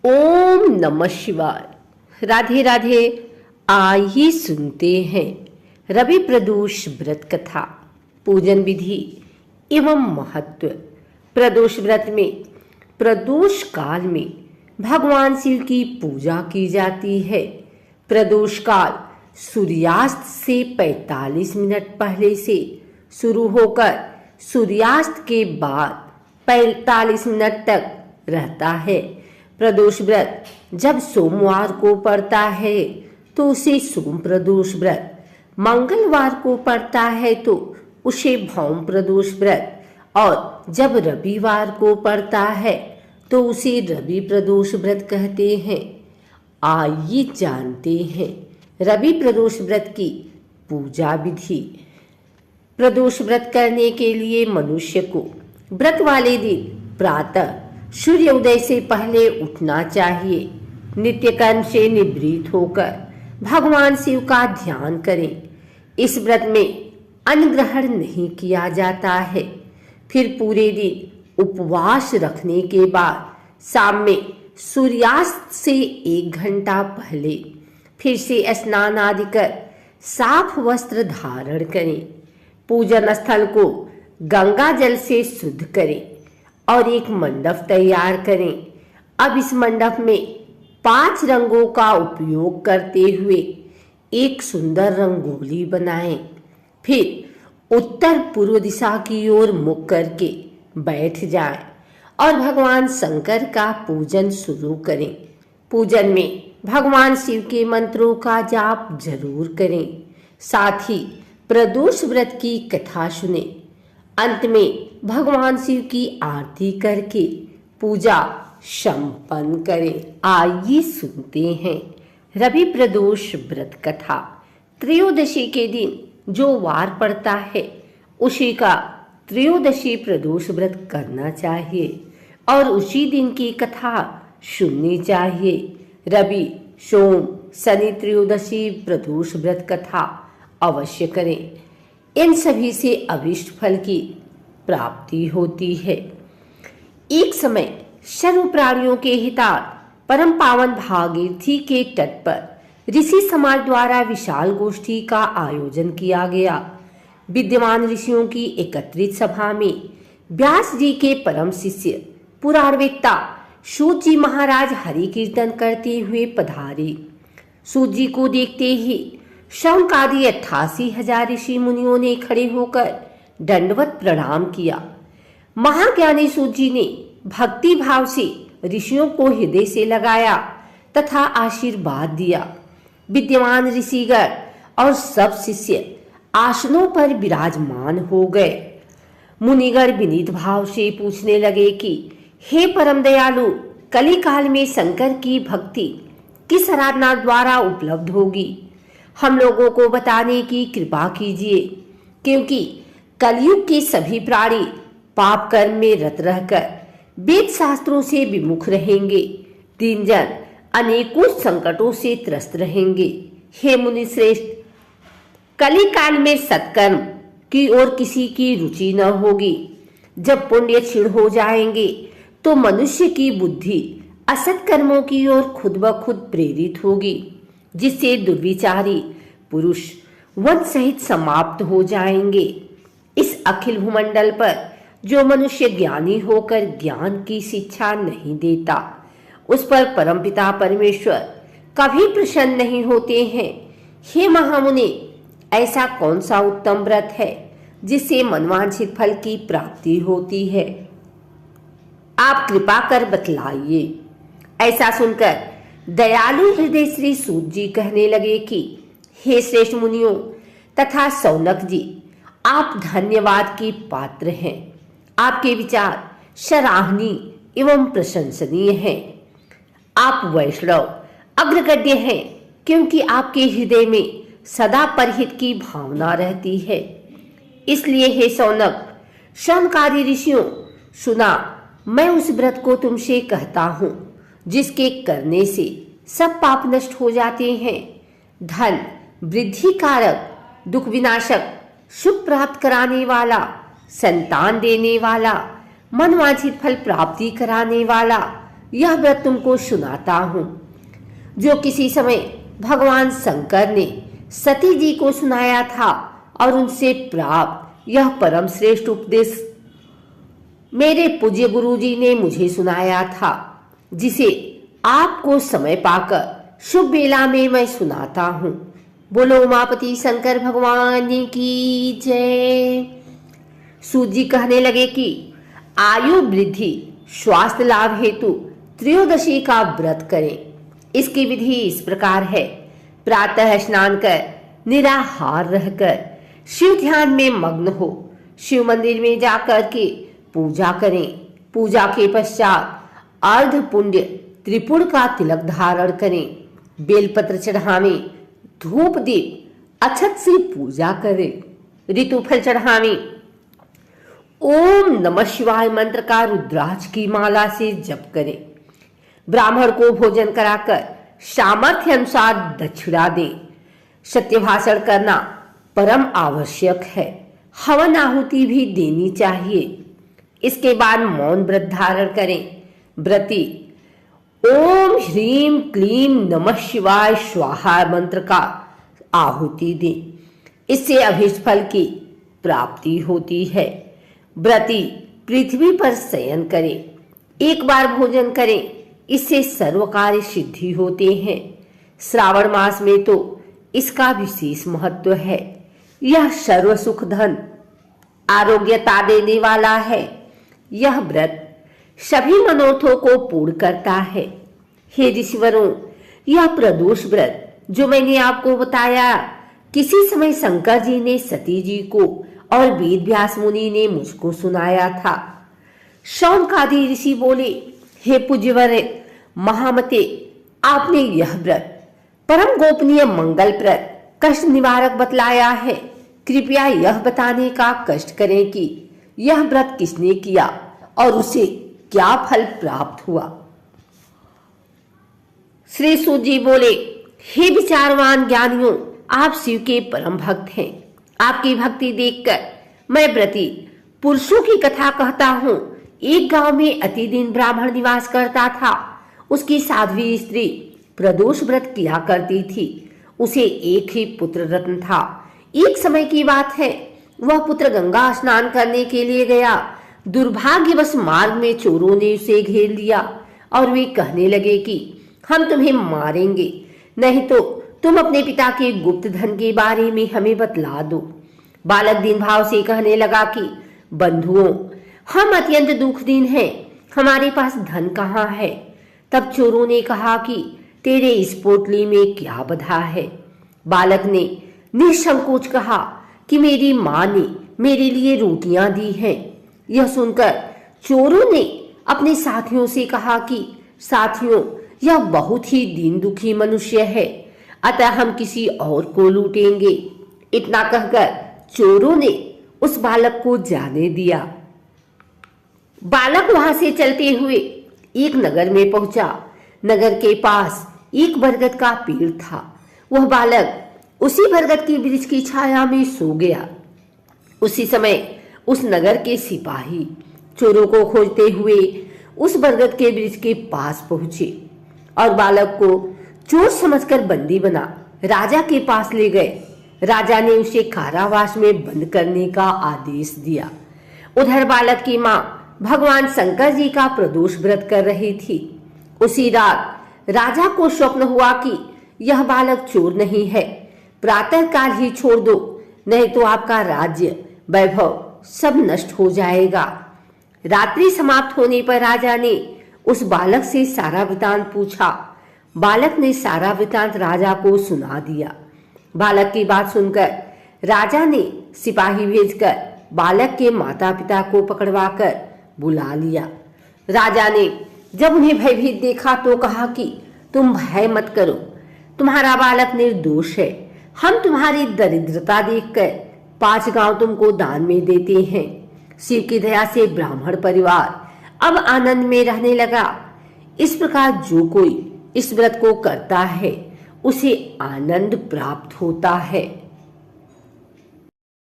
ओम नमः शिवाय। राधे राधे। आइए सुनते हैं रवि प्रदोष व्रत कथा, पूजन विधि एवं महत्व। प्रदोष व्रत में प्रदोष काल में भगवान शिव की पूजा की जाती है। प्रदोष काल सूर्यास्त से 45 मिनट पहले से शुरू होकर सूर्यास्त के बाद 45 मिनट तक रहता है। प्रदोष व्रत जब सोमवार को पड़ता है तो उसे सोम प्रदोष व्रत, मंगलवार को पड़ता है तो उसे भौम प्रदोष व्रत, और जब रविवार को पड़ता है तो उसे रवि प्रदोष व्रत कहते हैं। आइए जानते हैं रवि प्रदोष व्रत की पूजा विधि। प्रदोष व्रत करने के लिए मनुष्य को व्रत वाले दिन प्रातः सूर्योदय से पहले उठना चाहिए। नित्य कर्म से निवृत्त होकर भगवान शिव का ध्यान करें। इस व्रत में अन्न ग्रहण नहीं किया जाता है। फिर पूरे दिन उपवास रखने के बाद शाम में सूर्यास्त से 1 घंटा पहले फिर से स्नान आदि कर साफ वस्त्र धारण करें। पूजन स्थल को गंगा जल से शुद्ध करें और एक मंडप तैयार करें। अब इस मंडप में 5 रंगों का उपयोग करते हुए एक सुंदर रंगोली बनाएं। फिर उत्तर पूर्व दिशा की ओर मुख करके बैठ जाएं और भगवान शंकर का पूजन शुरू करें। पूजन में भगवान शिव के मंत्रों का जाप जरूर करें। साथ ही प्रदोष व्रत की कथा सुने। अंत में भगवान शिव की आरती करके पूजा संपन्न करें। आइए सुनते हैं रवि प्रदोष व्रत कथा। त्रयोदशी के दिन जो वार पड़ता है उसी का त्रयोदशी प्रदोष व्रत करना चाहिए और उसी दिन की कथा सुननी चाहिए। रवि, सोम, शनि त्रयोदशी प्रदोष व्रत कथा अवश्य करें। इन सभी से अभीष्ट फल की प्राप्ति होती है। एक समय सर्व प्राणियों के हितार्थ परम पावन भागीरथी के तट पर ऋषि समाज द्वारा विशाल गोष्ठी का आयोजन किया गया। विद्यमान ऋषियों की एकत्रित सभा में व्यास जी के परम शिष्य पुराणवेत्ता सूत जी महाराज हरि कीर्तन करते हुए पधारे। सूत जी को देखते ही शौनकादि 88,000 ऋषि मुनियों ने खड़े होकर दंडवत प्रणाम किया। महाज्ञानी सूत जी ने भक्ति भाव से ऋषियों को हृदय से लगाया तथा आशीर्वाद दिया। विद्यमान ऋषिगण और सब शिष्य आसनों पर विराजमान हो गए। मुनिगण विनीत भाव से पूछने लगे कि हे परम दयालु, कली काल में शंकर की भक्ति किस आराधना द्वारा उपलब्ध होगी? हम लोगों को बताने की कृपा कीजिए, क्योंकि कलयुग के सभी प्राणी पाप कर्म में रत रहकर वेद शास्त्रों से विमुख रहेंगे। दीनजन अनेकों संकटों से त्रस्त रहेंगे। हे मुनि श्रेष्ठ, कली काल में सत्कर्म की ओर किसी की रुचि न होगी। जब पुण्य क्षीण हो जाएंगे तो मनुष्य की बुद्धि असत कर्मों की ओर खुद ब खुद प्रेरित होगी, जिससे दुर्विचारी पुरुष वन सहित समाप्त हो जाएंगे। इस अखिल भूमंडल पर जो मनुष्य ज्ञानी होकर ज्ञान की शिक्षा नहीं देता, उस पर परमपिता परमेश्वर कभी प्रसन्न नहीं होते हैं। हे महामुनि, ऐसा कौन सा उत्तम व्रत है जिससे मनवांछित फल की प्राप्ति होती है? आप कृपा कर बतलाइए। ऐसा सुनकर दयालु हृदय श्री सूत जी कहने लगे कि हे श्रेष्ठ मुनियों तथा सौनक जी, आप धन्यवाद के पात्र हैं। आपके विचार सराहनीय एवं प्रशंसनीय हैं। आप वैष्णव अग्रगण्य हैं, क्योंकि आपके हृदय में सदा परहित की भावना रहती है। इसलिए हे सौनक, शौनकादि ऋषियों, सुना, मैं उस व्रत को तुमसे कहता हूँ जिसके करने से सब पाप नष्ट हो जाते हैं। धन वृद्धि कारक, दुख विनाशक, सुख प्राप्त कराने वाला, संतान देने वाला, मनवांछित फल प्राप्ति कराने वाला, यह व्रत तुमको सुनाता हूँ, जो किसी समय भगवान शंकर ने सती जी को सुनाया था और उनसे प्राप्त यह परम श्रेष्ठ उपदेश मेरे पूज्य गुरु जी ने मुझे सुनाया था, जिसे आपको समय पाकर शुभ बेला में मैं सुनाता हूँ। बोलो उमापति शंकर भगवान की जय। सूत जी कहने लगे कि आयु वृद्धि स्वास्थ्य लाभ हेतु त्रयोदशी का व्रत करें। इसकी विधि इस प्रकार है। प्रातः स्नान कर निराहार रहकर शिव ध्यान में मग्न हो शिव मंदिर में जाकर के पूजा करें। पूजा के पश्चात अर्ध पुण्य त्रिपुर का तिलक धारण करें। बेलपत्र चढ़ावें, धूप दीप अक्षत से पूजा करें, ऋतुफल चढ़ावें। ओम नमः शिवाय मंत्र का रुद्राक्ष की माला से जप करें। ब्राह्मण को भोजन कराकर सामर्थ्य अनुसार दक्षिणा दें। सत्य भाषण करना परम आवश्यक है। हवन आहुति भी देनी चाहिए। इसके बाद मौन व्रत धारण करें। व्रती ओम ह्रीम क्लीम नमः शिवाय स्वाहा मंत्र का आहुति दें। इससे अभीष्ट फल की प्राप्ति होती है। व्रती पृथ्वी पर शयन करें, एक बार भोजन करें, इससे सर्व कार्य सिद्धि होते हैं। श्रावण मास में तो इसका विशेष महत्व है। यह सर्व सुख धन आरोग्यता देने वाला है। यह व्रत सभी मनोरथों को पूर्ण करता है। हे ऋषिवरों, यह प्रदोष व्रत जो मैंने आपको बताया, किसी समय शंकर जी ने सती जी को और वेद व्यास मुनि ने मुझको सुनाया था। शौनकादि ऋषि बोले, हे पूज्यवर महामते, आपने यह व्रत परम गोपनीय मंगलप्रद कष्ट निवारक बतलाया है। कृपया यह बताने का कष्ट करें कि यह व्रत किसने किया और उसे क्या फल प्राप्त हुआ। श्री सूत जी बोले, हे विचारवान ज्ञानियों, आप शिव के परम भक्त हैं। आपकी भक्ति देखकर मैं व्रती पुरुषों की कथा कहता हूँ। एक गांव में अतिदीन ब्राह्मण निवास करता था। उसकी साध्वी स्त्री प्रदोष व्रत किया करती थी। उसे एक ही पुत्र रत्न था। एक समय की बात है, वह पुत्र गंगा स्नान करने के लिए गया। दुर्भाग्यवश मार्ग में चोरों ने उसे घेर लिया और वे कहने लगे कि हम तुम्हें मारेंगे, नहीं तो तुम अपने पिता के गुप्त धन के बारे में हमें बतला दो। बालक दीन भाव से कहने लगा कि बंधुओं, हम अत्यंत दुखदीन हैं, हमारे पास धन कहाँ है। तब चोरों ने कहा कि तेरे इस पोटली में क्या बधा है। बालक ने निसंकोच कहा कि मेरी माँ ने मेरे लिए रोटियां दी हैं। यह सुनकर चोरों ने अपने साथियों से कहा कि साथियों, यह बहुत ही दीन दुखी मनुष्य है, अतः हम किसी और को लूटेंगे। इतना कहकर चोरों ने उस बालक को जाने दिया। बालक वहां से चलते हुए एक नगर में पहुंचा। नगर के पास एक बरगद का पेड़ था। वह बालक उसी बरगद के वृक्ष की छाया में सो गया। उसी समय उस नगर के सिपाही चोरों को खोजते हुए उस बरगद के वृक्ष के पास पहुंचे और बालक को चोर समझकर बंदी बना राजा के पास ले गए। राजा ने उसे कारावास में बंद करने का आदेश दिया। उधर बालक की माँ भगवान शंकर जी का प्रदोष व्रत कर रही थी। उसी रात राजा को स्वप्न हुआ कि यह बालक चोर नहीं है, प्रातः काल ही छोड़ दो, नहीं तो आपका राज्य वैभव सब नष्ट हो जाएगा। रात्रि समाप्त होने पर राजा ने उस बालक से सारा वृतांत पूछा। बालक ने सारा वृतांत राजा को सुना दिया। बालक की बात सुनकर राजा ने सिपाही भेजकर बालक के माता पिता को पकड़वाकर बुला लिया। राजा ने जब उन्हें भयभीत देखा तो कहा कि तुम भय मत करो, तुम्हारा बालक निर्दोष है। हम तुम्हारी दरिद्रता देखकर 5 गांव तुमको दान में देते हैं। शिव की दया से ब्राह्मण परिवार अब आनंद में रहने लगा। इस प्रकार जो कोई इस व्रत को करता है उसे आनंद प्राप्त होता है।